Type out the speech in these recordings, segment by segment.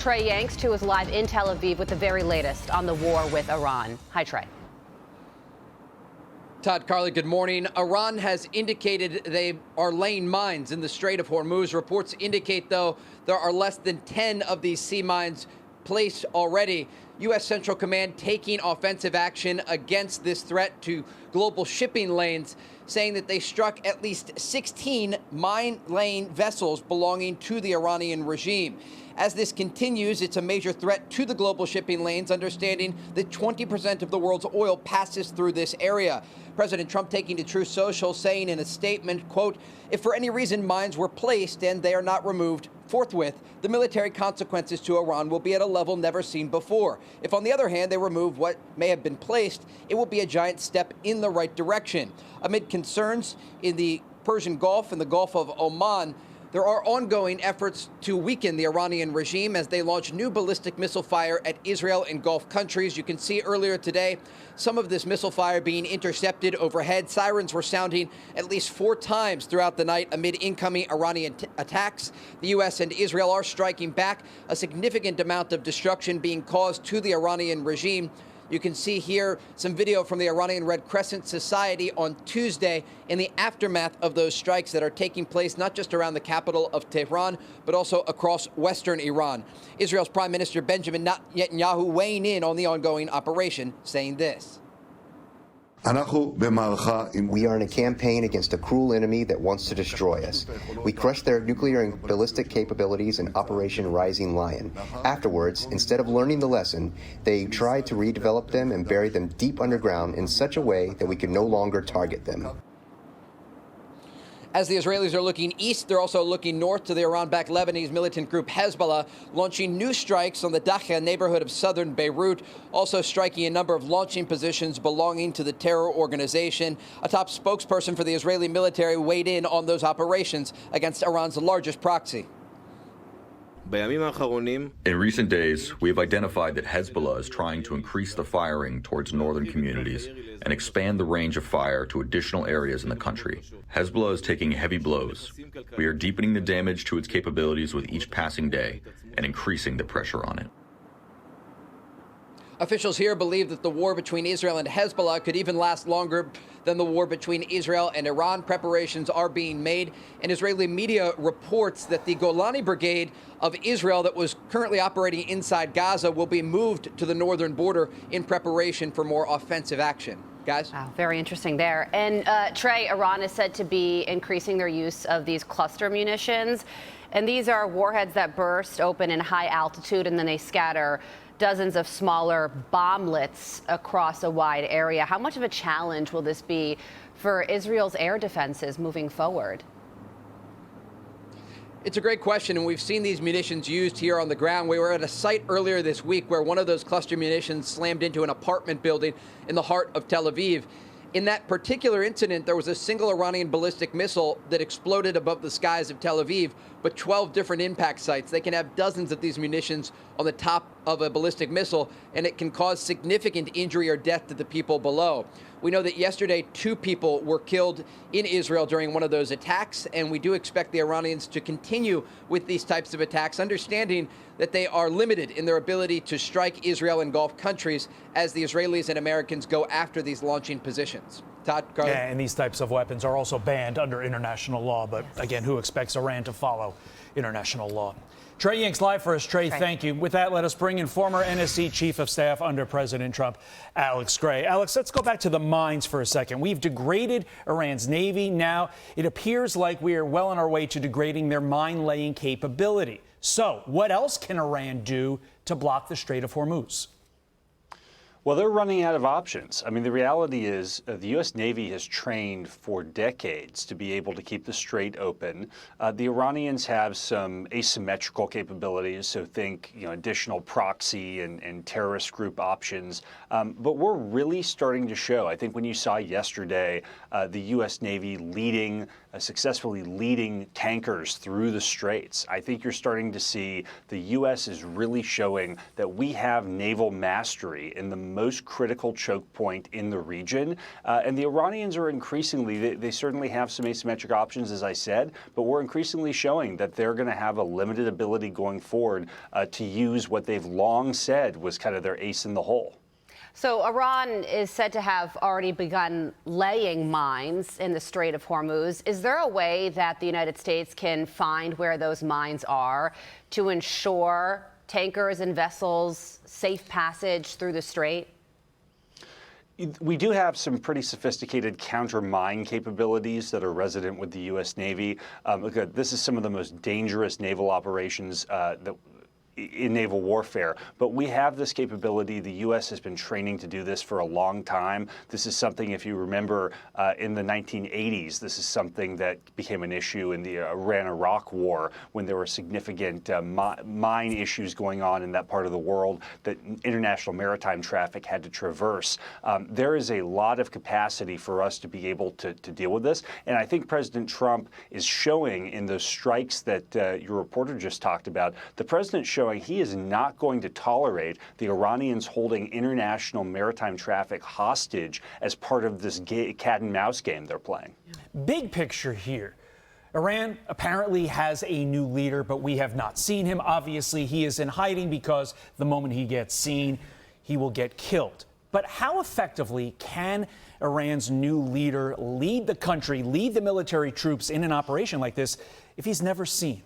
Trey Yingst, who is live in Tel Aviv with the very latest on the war with Iran. Hi, Trey. Todd, Carly, good morning. Iran has indicated they are laying mines in the Strait of Hormuz. Reports indicate, though, there are less than 10 of these sea mines placed already. U.S. Central Command taking offensive action against this threat to global shipping lanes, saying that they struck at least 16 mine-laying vessels belonging to the Iranian regime. As this continues, it's a major threat to the global shipping lanes, understanding that 20% of the world's oil passes through this area. President Trump taking to Truth Social, saying in a statement, quote, "If for any reason mines were placed and they are not removed forthwith, the military consequences to Iran will be at a level never seen before. If, on the other hand, they remove what may have been placed, it will be a giant step in the right direction." Amid concerns in the Persian Gulf and the Gulf of Oman, there are ongoing efforts to weaken the Iranian regime as they launch new ballistic missile fire at Israel and Gulf countries. You can see earlier today some of this missile fire being intercepted overhead. Sirens were sounding at least 4 times throughout the night amid incoming Iranian attacks. The U.S. and Israel are striking back, a significant amount of destruction being caused to the Iranian regime. You can see here some video from the Iranian Red Crescent Society on Tuesday in the aftermath of those strikes that are taking place not just around the capital of Tehran, but also across western Iran. Israel's Prime Minister Benjamin Netanyahu weighing in on the ongoing operation, saying this. We are in a campaign against a cruel enemy that wants to destroy us. We crushed their nuclear and ballistic capabilities in Operation Rising Lion. Afterwards, instead of learning the lesson, they tried to redevelop them and bury them deep underground in such a way that we could no longer target them. As the Israelis are looking east, they're also looking north to the Iran-backed Lebanese militant group Hezbollah, launching new strikes on the Dakhla neighborhood of southern Beirut, also striking a number of launching positions belonging to the terror organization. A top spokesperson for the Israeli military weighed in on those operations against Iran's largest proxy. In recent days, we have identified that Hezbollah is trying to increase the firing towards northern communities and expand the range of fire to additional areas in the country. Hezbollah is taking heavy blows. We are deepening the damage to its capabilities with each passing day and increasing the pressure on it. Officials here believe that the war between Israel and Hezbollah could even last longer than the war between Israel and Iran. Preparations are being made, and Israeli media reports that the Golani Brigade of Israel that was currently operating inside Gaza will be moved to the northern border in preparation for more offensive action. Guys? Wow, very interesting there. And Trey, Iran is said to be increasing their use of these cluster munitions, and these are warheads that burst open in high altitude and then they scatter dozens of smaller bomblets across a wide area. How much of a challenge will this be for Israel's air defenses moving forward? It's a great question, and we've seen these munitions used here on the ground. We were at a site earlier this week where one of those cluster munitions slammed into an apartment building in the heart of Tel Aviv. In that particular incident, there was a single Iranian ballistic missile that exploded above the skies of Tel Aviv, but 12 different impact sites. They can have dozens of these munitions on the top of a ballistic missile, and it can cause significant injury or death to the people below. We know that yesterday 2 people were killed in Israel during one of those attacks, and we do expect the Iranians to continue with these types of attacks, understanding that they are limited in their ability to strike Israel and Gulf countries as the Israelis and Americans go after these launching positions. Todd, Carly? Yeah, and these types of weapons are also banned under international law, but again, who expects Iran to follow international law? Trey Yingst live for us. Trey, thank you. With that, let us bring in former NSC Chief of Staff under President Trump, Alex Gray. Alex, let's go back to the mines for a second. We've degraded Iran's Navy. Now it appears like we are well on our way to degrading their mine-laying capability. So what else can Iran do to block the Strait of Hormuz? Well, they're running out of options. I mean, the reality is the U.S. Navy has trained for decades to be able to keep the strait open. The Iranians have some asymmetrical capabilities, so think additional proxy and terrorist group options. But we're really starting to show, I think when you saw yesterday the U.S. Navy successfully leading tankers through the straits, I think you're starting to see the U.S. is really showing that we have naval mastery in the most critical choke point in the region. And the Iranians are increasingly, they certainly have some asymmetric options, as I said, but we're increasingly showing that they're going to have a limited ability going forward to use what they've long said was kind of their ace in the hole. So Iran is said to have already begun laying mines in the Strait of Hormuz. Is there a way that the United States can find where those mines are to ensure tankers and vessels safe passage through the strait? We do have some pretty sophisticated counter-mine capabilities that are resident with the U.S. Navy. Look, this is some of the most dangerous naval operations in naval warfare, but we have this capability. The U.S. has been training to do this for a long time. This is something, if you remember, in the 1980s, this is something that became an issue in the Iran-Iraq war when there were significant mine issues going on in that part of the world that international maritime traffic had to traverse. There is a lot of capacity for us to be able to deal with this, and I think President Trump is showing in those strikes that your reporter just talked about, the president's showing he is not going to tolerate the Iranians holding international maritime traffic hostage as part of this cat and mouse game they're playing. Big picture here. Iran apparently has a new leader, but we have not seen him. Obviously, he is in hiding because the moment he gets seen, he will get killed. But how effectively can Iran's new leader lead the country, lead the military troops in an operation like this if he's never seen?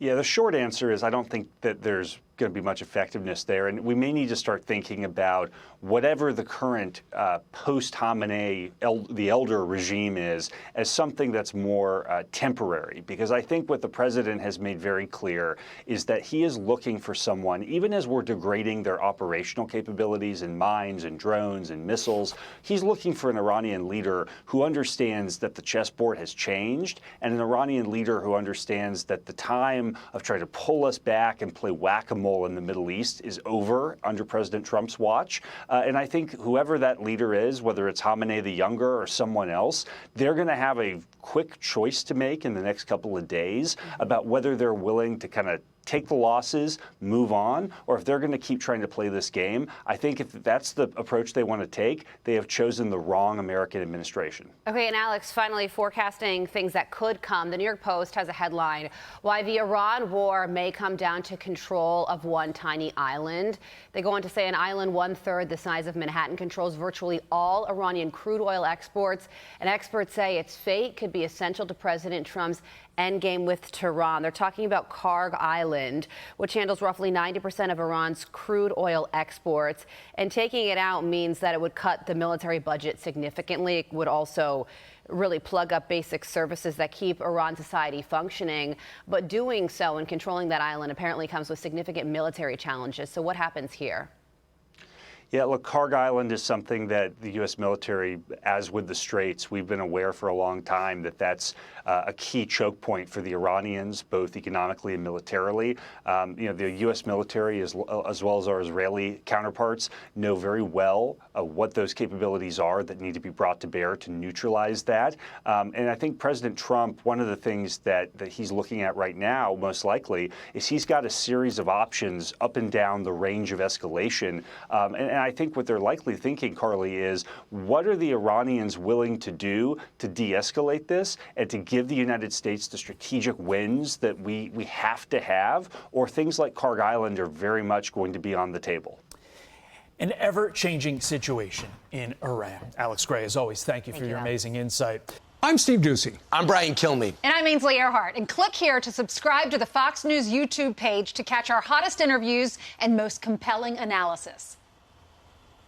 Yeah, the short answer is I don't think that there's going to be much effectiveness there. And we may need to start thinking about whatever the current post-Khamenei, the elder regime is, as something that's more temporary. Because I think what the president has made very clear is that he is looking for someone, even as we're degrading their operational capabilities in mines and drones and missiles, he's looking for an Iranian leader who understands that the chessboard has changed, and an Iranian leader who understands that the time of trying to pull us back and play whack-a-mole in the Middle East is over under President Trump's watch. And I think whoever that leader is, whether it's Khamenei the Younger or someone else, they're going to have a quick choice to make in the next couple of days about whether they're willing to kind of take the losses, move on, or if they're going to keep trying to play this game. I think if that's the approach they want to take, they have chosen the wrong American administration. Okay, and Alex, finally, forecasting things that could come. The New York Post has a headline, Why the Iran War May Come Down to Control of One Tiny Island. They go on to say an island 1/3 the size of Manhattan controls virtually all Iranian crude oil exports, and experts say its fate could be essential to President Trump's endgame with Tehran. They're talking about Karg Island, which handles roughly 90% of Iran's crude oil exports. And taking it out means that it would cut the military budget significantly. It would also really plug up basic services that keep Iran society functioning. But doing so and controlling that island apparently comes with significant military challenges. So what happens here? Yeah, look, Karg Island is something that the U.S. military, as with the Straits, we've been aware for a long time that that's a key choke point for the Iranians, both economically and militarily. The U.S. military, as well as our Israeli counterparts, know very well what those capabilities are that need to be brought to bear to neutralize that. And I think President Trump, one of the things that he's looking at right now, most likely, is he's got a series of options up and down the range of escalation. And I think what they're likely thinking, Carly, is what are the Iranians willing to do to de-escalate this and to give the United States the strategic wins that we have to have, or things like Karg Island are very much going to be on the table. An ever-changing situation in Iran. Alex Gray, as always, thank you for your amazing insight. I'm Steve Ducey. I'm Brian Kilmeade. And I'm Ainsley Earhart. And click here to subscribe to the Fox News YouTube page to catch our hottest interviews and most compelling analysis.